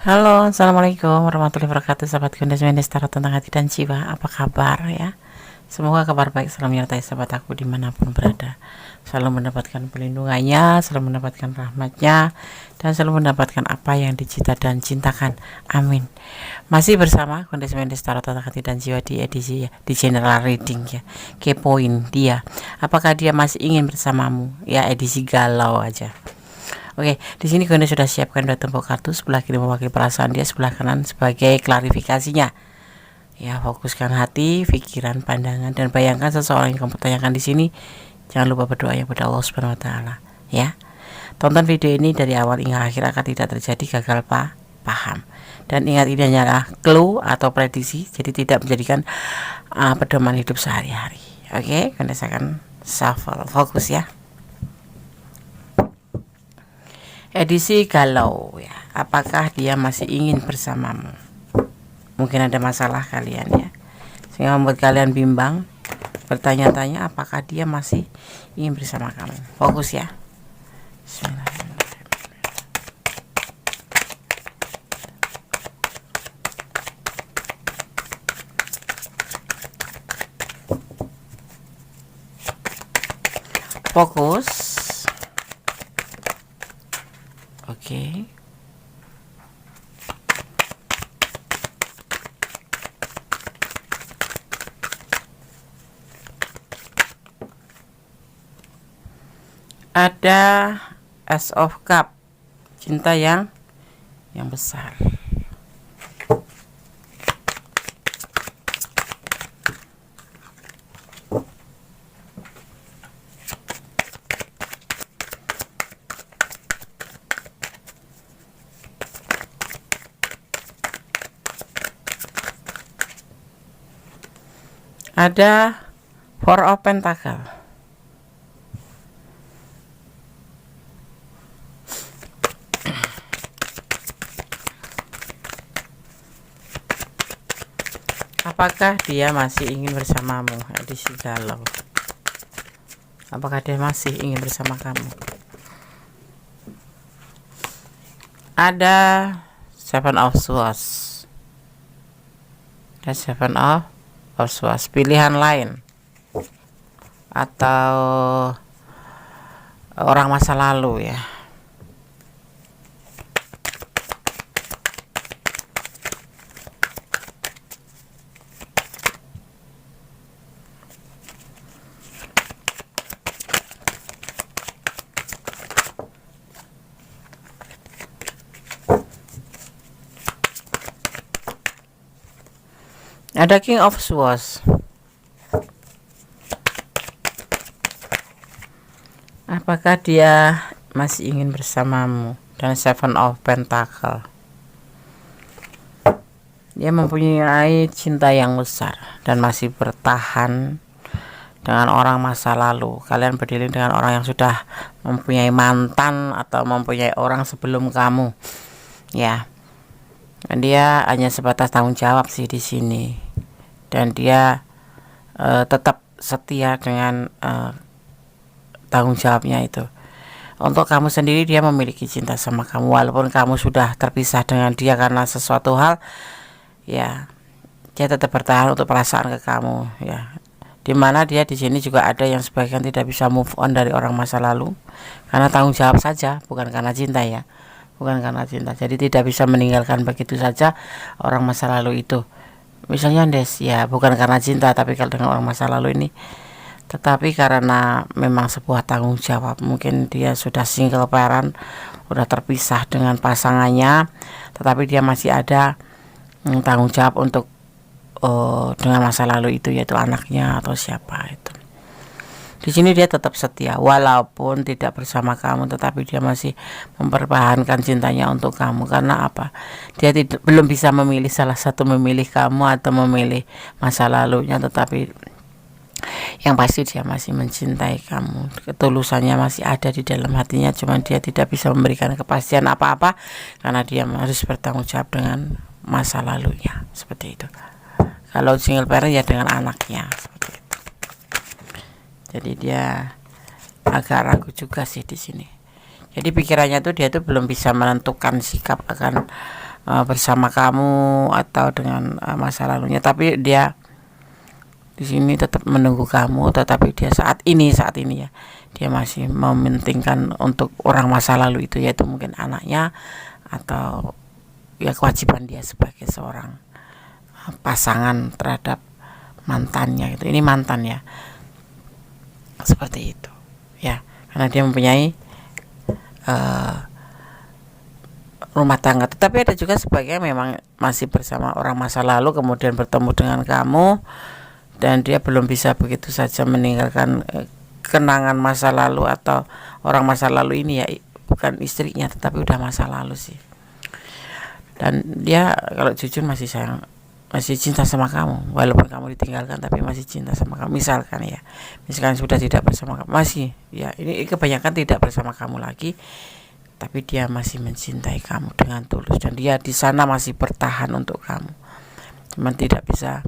Halo, assalamualaikum warahmatullahi wabarakatuh. Sahabat Kundes Mendes Tarot tentang hati dan jiwa. Apa kabar ya? Semoga kabar baik selalu menyertai sahabat aku dimanapun berada. Selalu mendapatkan perlindungannya, selalu mendapatkan rahmatnya, dan selalu mendapatkan apa yang dicita dan cintakan. Amin. Masih bersama Kundes Mendes Tarot tentang hati dan jiwa di edisi ya, di general reading ya. Kepoin dia. Apakah dia masih ingin bersamamu? Ya, edisi galau aja. Oke, di sini Gonda sudah siapkan dua tumpuk kartu, sebelah kiri mewakili perasaan dia, sebelah kanan sebagai klarifikasinya. Ya, fokuskan hati, pikiran, pandangan, dan bayangkan seseorang yang kamu tanyakan di sini. Jangan lupa berdoa yang pada Allah Subhanahu Wa Taala. Ya, tonton video ini dari awal hingga akhir agar tidak terjadi gagal paham. Dan ingat, ini hanyalah clue atau prediksi, jadi tidak menjadikan pedoman hidup sehari-hari. Oke, Gonda akan shuffle, fokus ya. Edisi galau ya. Apakah dia masih ingin bersamamu? Mungkin ada masalah kalian ya, sehingga membuat kalian bimbang, bertanya-tanya apakah dia masih ingin bersama kamu. Fokus ya. Fokus. Oke. Ada Ace of Cup, cinta yang besar. Ada Four of Pentacle. Apakah dia masih ingin bersamamu? Edisi galau. Apakah dia masih ingin bersama kamu? Ada Seven of Swords dan Seven of Swords. Pilihan lain atau orang masa lalu ya. Ada King of Swords. Apakah dia masih ingin bersamamu? Dan Seven of Pentacle. Dia mempunyai cinta yang besar dan masih bertahan dengan orang masa lalu. Kalian berdiri dengan orang yang sudah mempunyai mantan atau mempunyai orang sebelum kamu. Ya. Dan dia hanya sebatas tanggung jawab sih di sini. Dan dia tetap setia dengan tanggung jawabnya itu. Untuk kamu sendiri, dia memiliki cinta sama kamu walaupun kamu sudah terpisah dengan dia karena sesuatu hal. Ya, dia tetap bertahan untuk perasaan ke kamu ya. Dimana dia di sini juga ada yang sebagian tidak bisa move on dari orang masa lalu karena tanggung jawab saja, bukan karena cinta ya. Bukan karena cinta. Jadi tidak bisa meninggalkan begitu saja orang masa lalu itu. Misalnya Des, ya bukan karena cinta, tapi kalau dengan orang masa lalu ini, tetapi karena memang sebuah tanggung jawab. Mungkin dia sudah single parent, sudah terpisah dengan pasangannya, tetapi dia masih ada tanggung jawab untuk dengan masa lalu itu, yaitu anaknya atau siapa itu. Di sini dia tetap setia walaupun tidak bersama kamu, tetapi dia masih mempertahankan cintanya untuk kamu. Karena apa? Dia belum bisa memilih salah satu, memilih kamu atau memilih masa lalunya, tetapi yang pasti dia masih mencintai kamu. Ketulusannya masih ada di dalam hatinya, cuman dia tidak bisa memberikan kepastian apa-apa karena dia harus bertanggung jawab dengan masa lalunya. Seperti itu. Kalau single parent ya dengan anaknya. Seperti itu. Jadi dia agak ragu juga sih di sini. Jadi pikirannya tuh dia tuh belum bisa menentukan sikap akan bersama kamu atau dengan masa lalunya, tapi dia di sini tetap menunggu kamu, tetapi dia saat ini ya dia masih mementingkan untuk orang masa lalu itu, yaitu mungkin anaknya atau ya kewajiban dia sebagai seorang pasangan terhadap mantannya. Ini mantan ya, seperti itu ya, karena dia mempunyai rumah tangga. Tetapi ada juga sebagian memang masih bersama orang masa lalu, kemudian bertemu dengan kamu, dan dia belum bisa begitu saja meninggalkan kenangan masa lalu atau orang masa lalu ini, ya bukan istrinya tetapi udah masa lalu sih. Dan dia kalau jujur masih sayang, masih cinta sama kamu, walaupun kamu ditinggalkan tapi masih cinta sama kamu. Misalkan sudah tidak bersama kamu, masih ya, ini kebanyakan tidak bersama kamu lagi, tapi dia masih mencintai kamu dengan tulus, dan dia di sana masih bertahan untuk kamu, cuman tidak bisa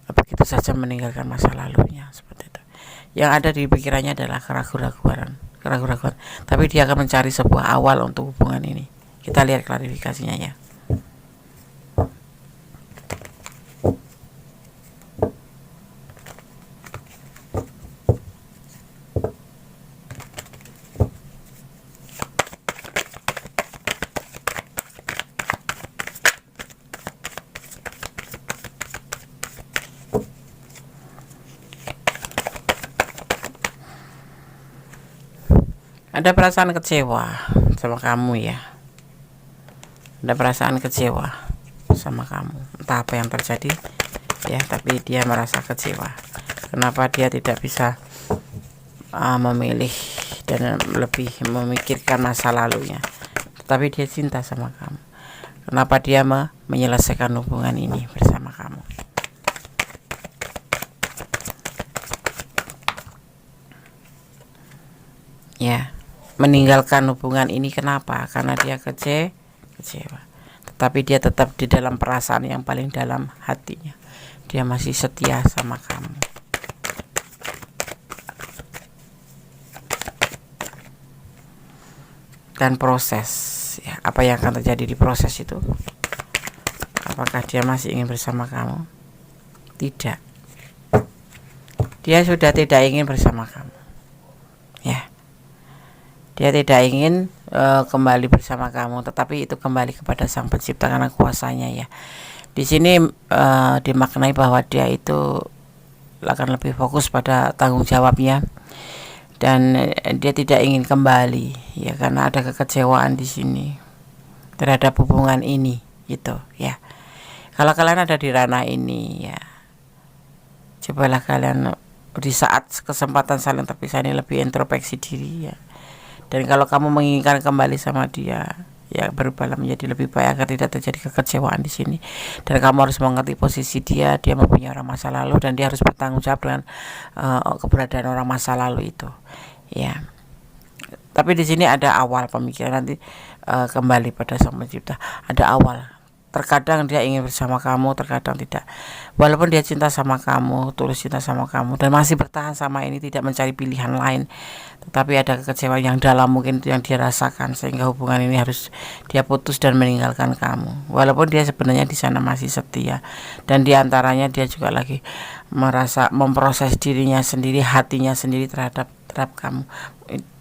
begitu saja meninggalkan masa lalunya seperti itu. Yang ada di pikirannya adalah keraguan, tapi dia akan mencari sebuah awal untuk hubungan ini. Kita lihat klarifikasinya ya. Ada perasaan kecewa sama kamu ya. Ada perasaan kecewa sama kamu. Entah apa yang terjadi ya, tapi dia merasa kecewa. Kenapa dia tidak bisa memilih dan lebih memikirkan masa lalunya. Tapi dia cinta sama kamu. Kenapa dia menyelesaikan hubungan ini bersama kamu. Ya, meninggalkan hubungan ini kenapa? Karena dia kecewa. Tetapi dia tetap di dalam perasaan yang paling dalam hatinya, dia masih setia sama kamu. Dan proses ya, apa yang akan terjadi di proses itu? Apakah dia masih ingin bersama kamu? Tidak. Dia sudah tidak ingin bersama kamu. Ya. Dia tidak ingin kembali bersama kamu, tetapi itu kembali kepada Sang Pencipta karena kuasanya ya. Di sini dimaknai bahwa dia itu akan lebih fokus pada tanggung jawabnya, dan dia tidak ingin kembali ya, karena ada kekecewaan di sini terhadap hubungan ini gitu ya. Kalau kalian ada di ranah ini ya, cobalah kalian di saat kesempatan saling terpisah ini lebih introspeksi diri ya. Dan kalau kamu menginginkan kembali sama dia, ya berubahlah menjadi lebih baik agar tidak terjadi kekecewaan di sini. Dan kamu harus mengerti posisi dia mempunyai orang masa lalu, dan dia harus bertanggung jawab dengan keberadaan orang masa lalu itu. Ya. Tapi di sini ada awal pemikiran, nanti kembali pada Sang Pencipta. Ada awal. Terkadang dia ingin bersama kamu, terkadang tidak. Walaupun dia cinta sama kamu, tulus cinta sama kamu, dan masih bertahan sama ini, tidak mencari pilihan lain, tetapi ada kekecewaan yang dalam mungkin yang dia rasakan, sehingga hubungan ini harus dia putus dan meninggalkan kamu. Walaupun dia sebenarnya di sana masih setia, dan diantaranya dia juga lagi memproses dirinya sendiri, hatinya sendiri terhadap kamu.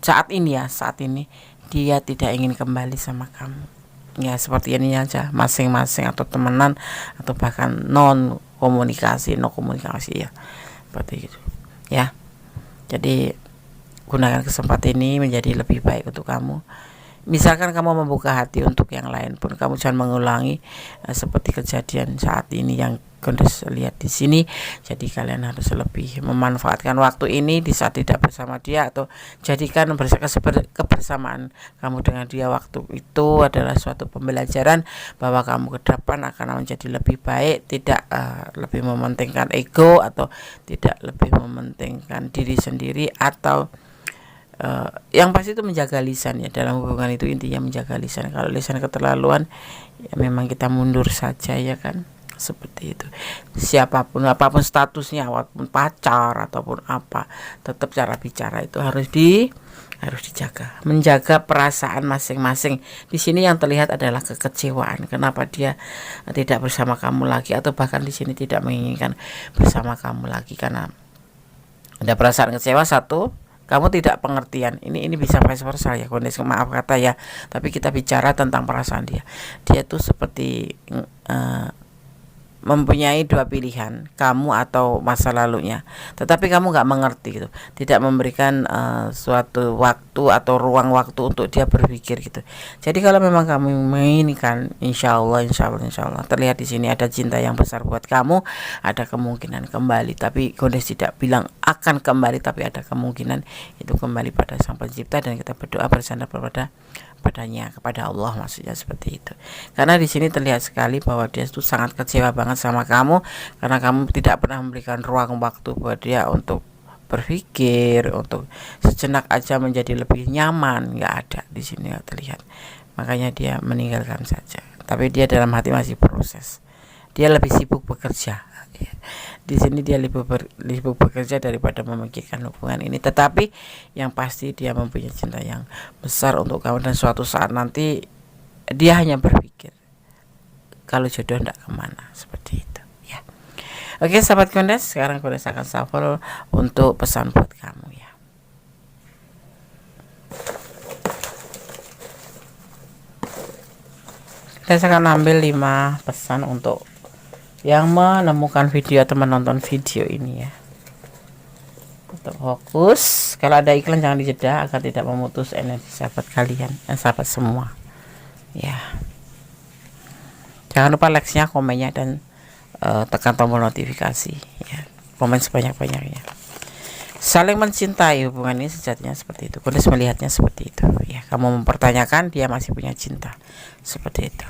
Saat ini dia tidak ingin kembali sama kamu. Ya seperti ini aja, masing-masing atau temenan atau bahkan no komunikasi ya, seperti itu ya. Jadi gunakan kesempatan ini menjadi lebih baik untuk kamu. Misalkan kamu membuka hati untuk yang lain pun, kamu jangan mengulangi seperti kejadian saat ini yang Gondes lihat di sini. Jadi kalian harus lebih memanfaatkan waktu ini di saat tidak bersama dia, atau jadikan kebersamaan kamu dengan dia waktu itu adalah suatu pembelajaran bahwa kamu ke depan akan menjadi lebih baik, tidak lebih mementingkan ego, atau tidak lebih mementingkan diri sendiri, atau yang pasti itu menjaga lisan ya. Dalam hubungan itu intinya menjaga lisan. Kalau lisan keterlaluan ya memang kita mundur saja ya kan, seperti itu. Siapapun, apapun statusnya, apapun pacar ataupun apa, tetap cara bicara itu harus harus dijaga, menjaga perasaan masing-masing. Di sini yang terlihat adalah kekecewaan, kenapa dia tidak bersama kamu lagi, atau bahkan di sini tidak menginginkan bersama kamu lagi karena ada perasaan kecewa. Satu, kamu tidak pengertian. Ini bisa vice versa ya, kondisi, maaf kata ya, tapi kita bicara tentang perasaan dia tuh seperti mempunyai dua pilihan, kamu atau masa lalunya, tetapi kamu nggak mengerti gitu, tidak memberikan suatu waktu atau ruang waktu untuk dia berpikir gitu. Jadi kalau memang kamu menginginkan, insya Allah terlihat di sini ada cinta yang besar buat kamu, ada kemungkinan kembali. Tapi Gondes tidak bilang akan kembali, tapi ada kemungkinan itu kembali pada Sang Pencipta, dan kita berdoa bersandar kepada Allah, maksudnya seperti itu. Karena di sini terlihat sekali bahwa dia itu sangat kecewa banget sama kamu, karena kamu tidak pernah memberikan ruang waktu buat dia untuk berpikir, untuk sejenak aja menjadi lebih nyaman. Nggak ada di sini, nggak terlihat. Makanya dia meninggalkan saja. Tapi dia dalam hati masih proses. Dia lebih sibuk bekerja. Di sini dia lebih bekerja daripada memikirkan hubungan ini. Tetapi yang pasti dia mempunyai cinta yang besar untuk kamu, dan suatu saat nanti dia hanya berpikir kalau jodoh tidak kemana, seperti itu ya. Oke sahabat Gondes, sekarang Gondes akan shuffle untuk pesan buat kamu ya. Saya akan ambil 5 pesan untuk yang menemukan video atau menonton video ini ya. Untuk fokus, kalau ada iklan jangan dijeda agar tidak memutus energi sahabat kalian, sahabat semua ya. Jangan lupa like-nya, komennya, dan tekan tombol notifikasi ya. Komen sebanyak-banyaknya. Saling mencintai, hubungan ini sejatinya seperti itu. Gondes melihatnya seperti itu ya. Kamu mempertanyakan, dia masih punya cinta, seperti itu.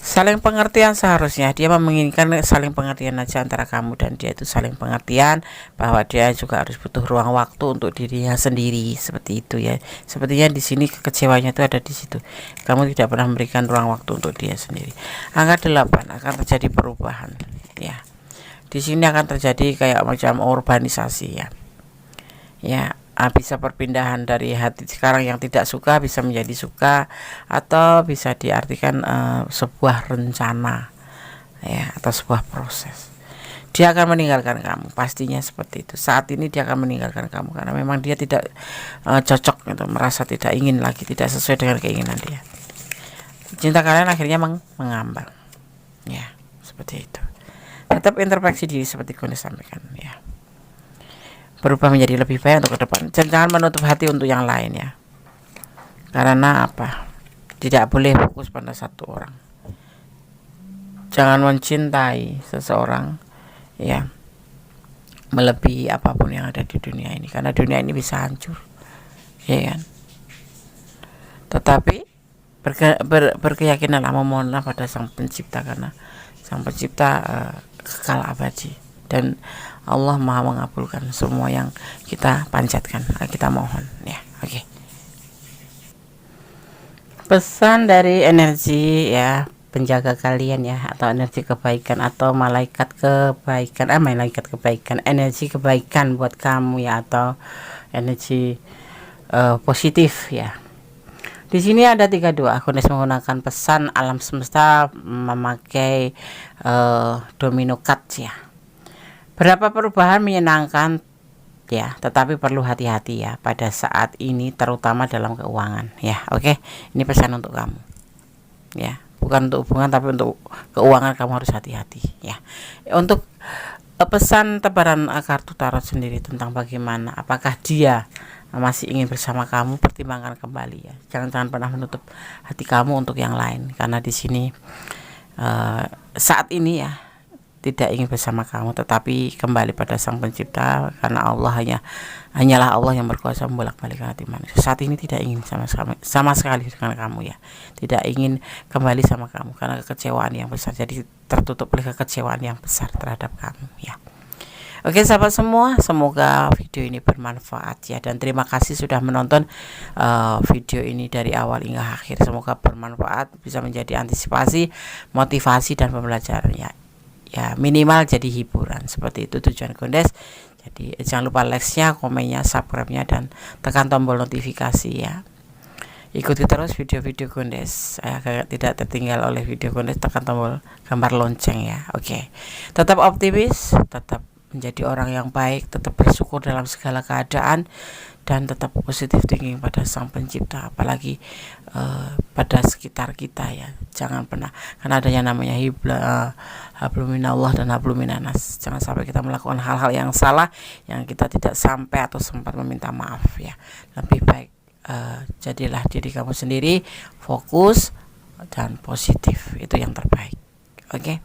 Saling pengertian, seharusnya dia menginginkan saling pengertian aja antara kamu dan dia, itu saling pengertian, bahwa dia juga harus butuh ruang waktu untuk dirinya sendiri, seperti itu ya. Sepertinya di sini kekecewanya itu ada di situ. Kamu tidak pernah memberikan ruang waktu untuk dia sendiri. Angka 8 akan terjadi perubahan ya. Di sini akan terjadi kayak macam urbanisasi ya. Ya, bisa perpindahan dari hati sekarang yang tidak suka bisa menjadi suka, atau bisa diartikan sebuah rencana ya, atau sebuah proses. Dia akan meninggalkan kamu, pastinya seperti itu. Saat ini dia akan meninggalkan kamu karena memang dia tidak cocok gitu, merasa tidak ingin lagi, tidak sesuai dengan keinginan dia. Cinta kalian akhirnya mengambang ya, seperti itu. Tetap introspeksi diri seperti Gondes sampaikan ya. Berubah menjadi lebih baik untuk ke depan. Jangan menutup hati untuk yang lain ya. Karena apa? Tidak boleh fokus pada satu orang. Jangan mencintai seseorang ya melebihi apapun yang ada di dunia ini, karena dunia ini bisa hancur ya kan. Tetapi berkeyakinanlah, memohonlah pada Sang Pencipta, karena Sang Pencipta kekal abadi, dan Allah Maha mengabulkan semua yang kita panjatkan, kita mohon ya. Oke. Pesan dari energi ya, penjaga kalian ya, atau energi kebaikan, atau malaikat kebaikan, energi kebaikan buat kamu ya, atau energi positif ya. Di sini ada 3 doa. Gondes menggunakan pesan alam semesta memakai domino card ya. Berapa perubahan menyenangkan ya, tetapi perlu hati-hati ya pada saat ini, terutama dalam keuangan ya. Oke, ini pesan untuk kamu ya, bukan untuk hubungan tapi untuk keuangan, kamu harus hati-hati ya. Untuk pesan tebaran kartu tarot sendiri tentang bagaimana, apakah dia masih ingin bersama kamu, pertimbangkan kembali ya. Jangan pernah menutup hati kamu untuk yang lain, karena di sini saat ini ya tidak ingin bersama kamu, tetapi kembali pada Sang Pencipta, karena Allah hanyalah Allah yang berkuasa membolak-balik hati manusia. Saat ini tidak ingin sama sekali dengan kamu ya, tidak ingin kembali sama kamu karena kekecewaan yang besar. Jadi tertutup oleh kekecewaan yang besar terhadap kamu ya. Oke sahabat semua, semoga video ini bermanfaat ya, dan terima kasih sudah menonton video ini dari awal hingga akhir. Semoga bermanfaat, bisa menjadi antisipasi, motivasi, dan pembelajaran ya. Ya, minimal jadi hiburan, seperti itu tujuan Gondes. Jadi jangan lupa like-nya, komennya, subscribe-nya, dan tekan tombol notifikasi ya. Ikuti terus video-video Gondes agar tidak tertinggal oleh video Gondes, tekan tombol gambar lonceng ya. Oke. Tetap optimis, tetap menjadi orang yang baik, tetap bersyukur dalam segala keadaan, dan tetap positif thinking pada Sang Pencipta, apalagi pada sekitar kita ya. Jangan pernah, karena ada yang namanya hablum minallah dan hablum minanas. Jangan sampai kita melakukan hal-hal yang salah yang kita tidak sampai atau sempat meminta maaf ya. Lebih baik jadilah diri kamu sendiri, fokus dan positif, itu yang terbaik. Oke.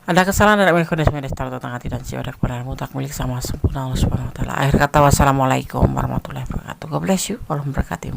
Ada kesalahan dari Gondes Medes tentang hati dan jiwa dan kebenaran mutlak milik sama sempurna Allah Subhanahu wa taala. Akhir kata, wassalamualaikum warahmatullahi wabarakatuh. God bless you. Allah memberkati.